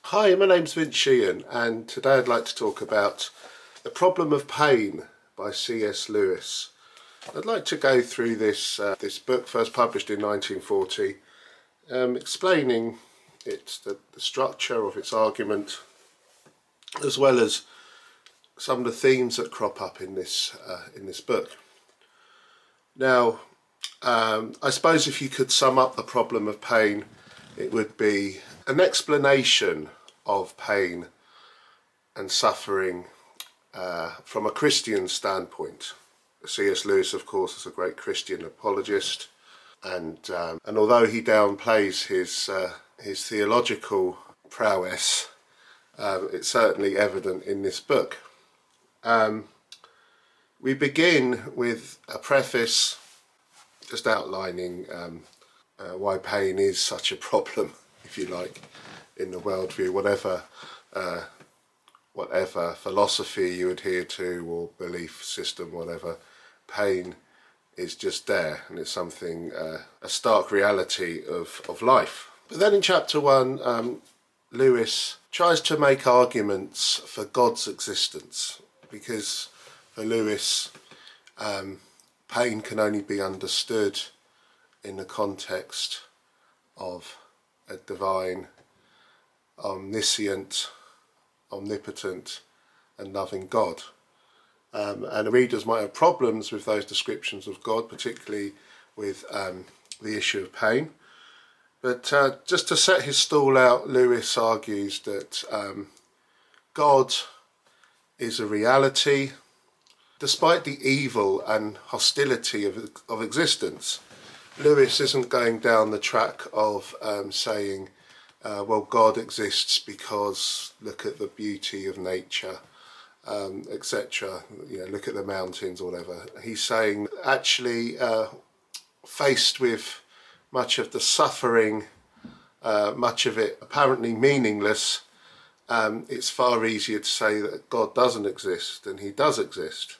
Hi, my name's Sheehan, and today I'd like to talk about The Problem of Pain by C.S. Lewis. I'd like to go through this book, first published in 1940, explaining the structure of its argument, as well as some of the themes that crop up in this book. Now, I suppose if you could sum up the problem of pain, it would be an explanation of pain and suffering from a Christian standpoint. C.S. Lewis, of course, is a great Christian apologist, and although he downplays his theological prowess, it's certainly evident in this book. We begin with a preface just outlining why pain is such a problem, if you like, in the worldview, whatever philosophy you adhere to or belief system, whatever, pain is just there, and it's something, a stark reality of life. But then in chapter 1, Lewis tries to make arguments for God's existence, because for Lewis, pain can only be understood in the context of a divine, omniscient, omnipotent and loving God. And readers might have problems with those descriptions of God, particularly with the issue of pain. But just to set his stall out, Lewis argues that God is a reality. Despite the evil and hostility of existence, Lewis isn't going down the track of saying, well, God exists because look at the beauty of nature, etc. Look at the mountains or whatever. He's saying, actually, faced with much of the suffering, much of it apparently meaningless, it's far easier to say that God doesn't exist than he does exist.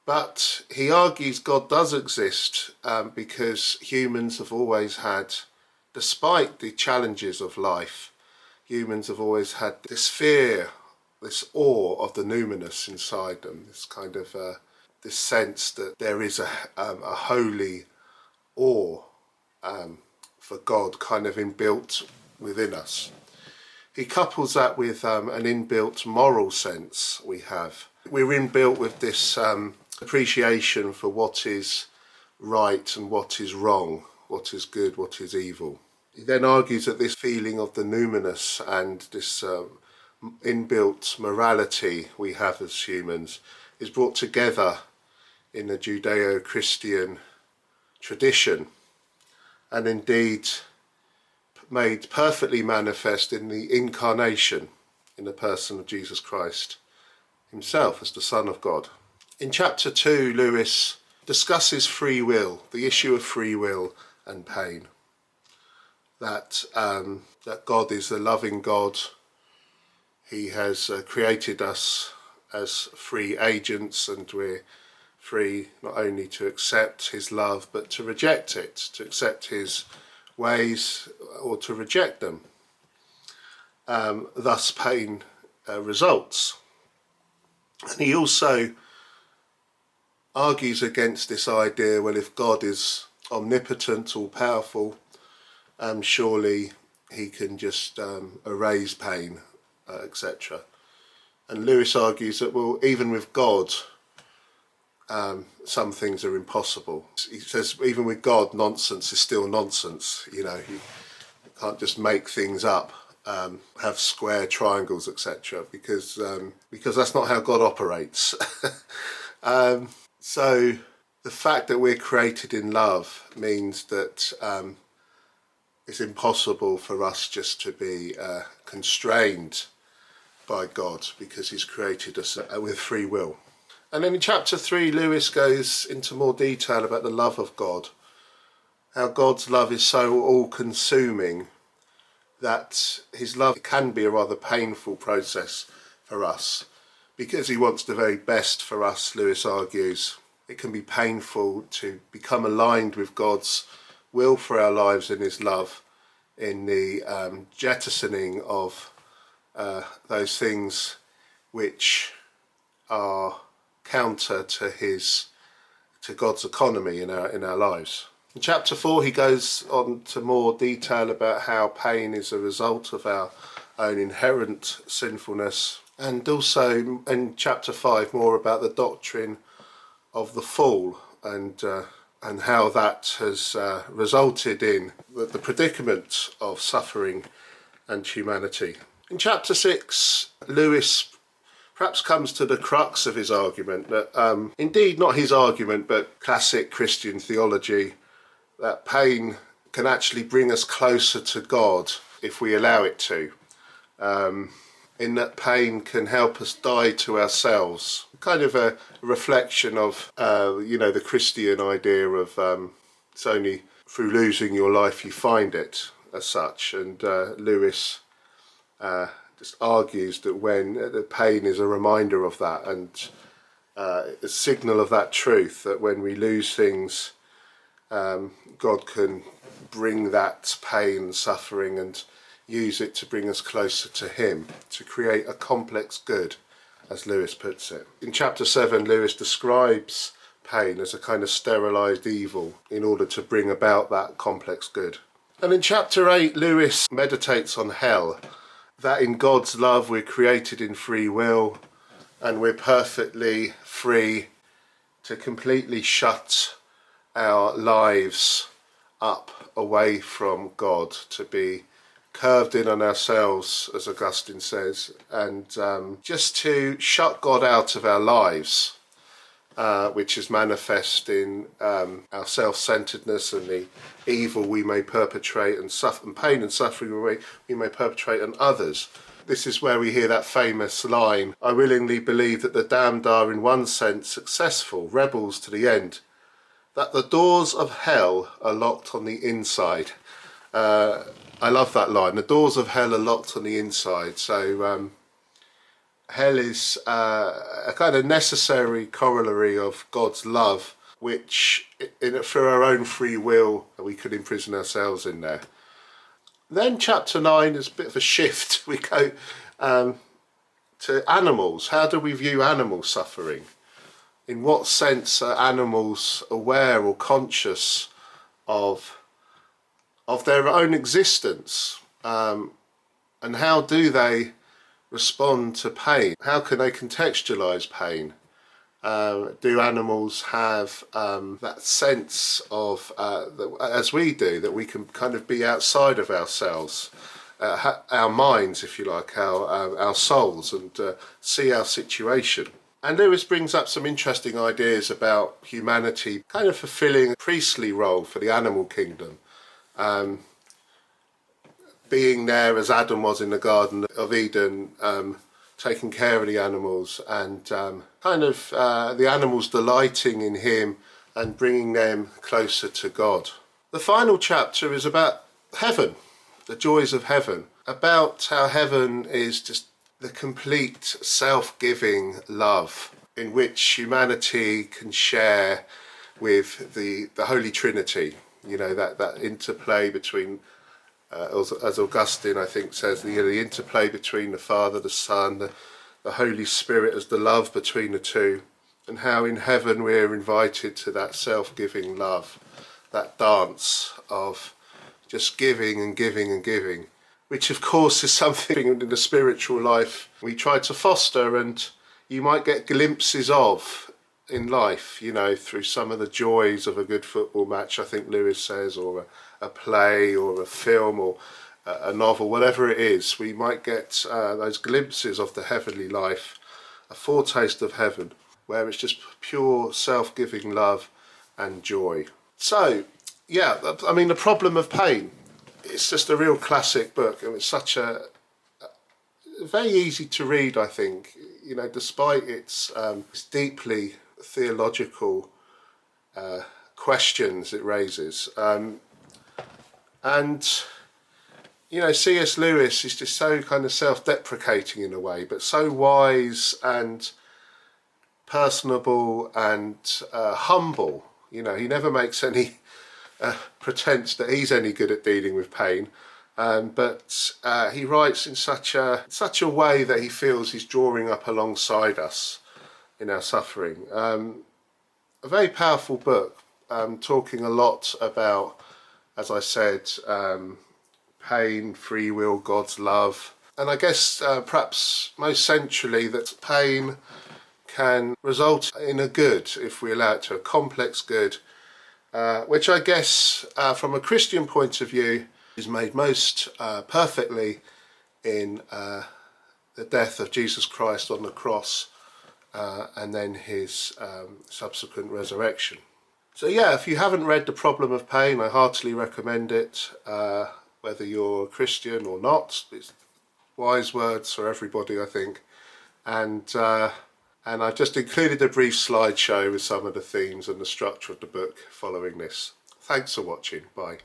But he argues God does exist because humans have always had, despite the challenges of life, humans have always had this fear, this awe of the numinous inside them, this kind of this sense that there is a holy awe for God kind of inbuilt within us. He couples that with an inbuilt moral sense we have. We're inbuilt with this appreciation for what is right and what is wrong, what is good, what is evil. He then argues that this feeling of the numinous and this inbuilt morality we have as humans is brought together in the Judeo-Christian tradition, and indeed made perfectly manifest in the incarnation, in the person of Jesus Christ himself as the Son of God. In chapter 2, Lewis discusses free will, the issue of free will and pain. That God is a loving God. He has created us as free agents, and we're free not only to accept his love but to reject it, to accept his ways or to reject them. Thus pain results. And he also argues against this idea, well, if God is omnipotent, all-powerful, surely he can just erase pain, etc. And Lewis argues that, well, even with God, some things are impossible. He says even with God, nonsense is still nonsense. You can't just make things up, have square triangles, etc. Because that's not how God operates. So the fact that we're created in love means that it's impossible for us just to be constrained by God, because he's created us with free will. And then in chapter 3, Lewis goes into more detail about the love of God, how God's love is so all-consuming that his love can be a rather painful process for us, because he wants the very best for us. Lewis argues it can be painful to become aligned with God's will for our lives and his love, in the jettisoning of those things which are counter to God's economy in our lives. In chapter 4 he goes on to more detail about how pain is a result of our own inherent sinfulness, and also in chapter 5 more about the doctrine of the fall and how that has resulted in the predicament of suffering and humanity. In chapter 6 Lewis perhaps comes to the crux of his argument, that indeed not his argument but classic Christian theology, that pain can actually bring us closer to God if we allow it to, in that pain can help us die to ourselves. Kind of a reflection of the Christian idea of it's only through losing your life you find it, as such. And Lewis just argues that when the pain is a reminder of that, and a signal of that truth, that when we lose things, God can bring that pain and suffering and use it to bring us closer to him, to create a complex good, as Lewis puts it. In chapter 7 Lewis describes pain as a kind of sterilised evil in order to bring about that complex good. And in chapter 8 Lewis meditates on hell, that in God's love we're created in free will and we're perfectly free to completely shut our lives up away from God, to be curved in on ourselves, as Augustine says, and just to shut God out of our lives, which is manifest in our self-centeredness and the evil we may perpetrate and pain and suffering we may perpetrate on others. This is where we hear that famous line, "I willingly believe that the damned are in one sense successful, rebels to the end, that the doors of hell are locked on the inside." I love that line. The doors of hell are locked on the inside. So hell is a kind of necessary corollary of God's love, which through our own free will we could imprison ourselves in there. Then chapter 9 is a bit of a shift. We go to animals. How do we view animal suffering? In what sense are animals aware or conscious of their own existence, and how do they respond to pain? How can they contextualize pain? Do animals have that sense of, as we do, that we can kind of be outside of ourselves, our minds, if you like, our souls, and see our situation? And Lewis brings up some interesting ideas about humanity kind of fulfilling a priestly role for the animal kingdom. Being there as Adam was in the Garden of Eden, taking care of the animals, and the animals delighting in him and bringing them closer to God. The final chapter is about heaven, the joys of heaven, about how heaven is just the complete self-giving love in which humanity can share with the Holy Trinity. You know, that interplay between, as Augustine I think says, the interplay between the Father, the Son, the Holy Spirit as the love between the two, and how in heaven we're invited to that self-giving love, that dance of just giving and giving and giving, which of course is something in the spiritual life we try to foster, and you might get glimpses of in life, you know, through some of the joys of a good football match, I think Lewis says, or a play or a film or a novel, whatever it is. We might get those glimpses of the heavenly life, a foretaste of heaven, where it's just pure self-giving love and joy. So, yeah, I mean, The Problem of Pain, it's just a real classic book, and it's such a very easy to read, I think, you know, despite its deeply theological questions it raises. And, you know, C.S. Lewis is just so kind of self-deprecating in a way, but so wise and personable and humble. You know, he never makes any pretense that he's any good at dealing with pain. but he writes in such a way that he feels he's drawing up alongside us in our suffering. A very powerful book, talking a lot about, as I said, pain, free will, God's love, and I guess perhaps most centrally that pain can result in a good if we allow it to, a complex good, which I guess from a Christian point of view is made most perfectly in the death of Jesus Christ on the cross and then his subsequent resurrection. So yeah, if you haven't read The Problem of Pain, I heartily recommend it, whether you're a Christian or not. It's wise words for everybody, I think. And I've just included a brief slideshow with some of the themes and the structure of the book following this. Thanks for watching. Bye.